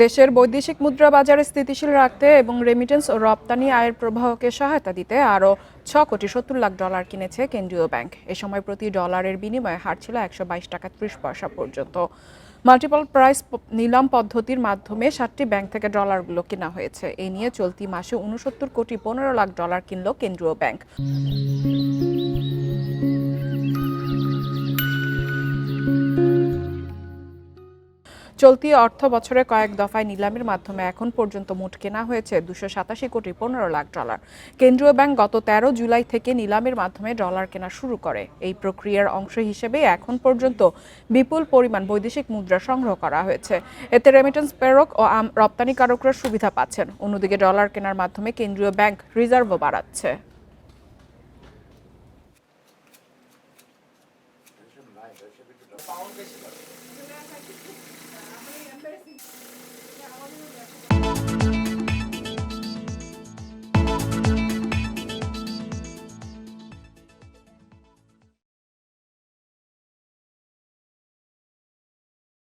দেশের বৈদেশিক মুদ্রা বাজারে স্থিতিশীল রাখতে এবং রেমিটেন্স ও রপ্তানি আয়ের প্রবাহকে সহায়তা দিতে আরও $6.70 কোটি কিনেছে কেন্দ্রীয় ব্যাংক। এ সময় প্রতি ডলারের বিনিময়ে হার ছিল 122 টাকা 30 পয়সা পর্যন্ত। মাল্টিপল প্রাইস নিলাম পদ্ধতির মাধ্যমে 7টি ব্যাংক থেকে ডলারগুলো কেনা হয়েছে। এই নিয়ে চলতি মাসে $69.15 কোটি কিনল কেন্দ্রীয় ব্যাংক। চলতি অর্থ বছরে কয়েক দফায় নিলামের মাধ্যমে এখন পর্যন্ত মোট কেনা হয়েছে $287.15 কোটি। কেন্দ্রীয় ব্যাংক গত 13 জুলাই থেকে নিলামের মাধ্যমে ডলার কেনা শুরু করে। এই প্রক্রিয়ার অংশ হিসেবে এখন পর্যন্ত বিপুল পরিমাণ বৈদেশিক মুদ্রা সংগ্রহ করা হয়েছে। এতে রেমিটেন্স প্রেরক ও রপ্তানিকারকরা সুবিধা পাচ্ছেন। অন্যদিকে ডলার কেনার মাধ্যমে কেন্দ্রীয় ব্যাংক রিজার্ভও বাড়াচ্ছে।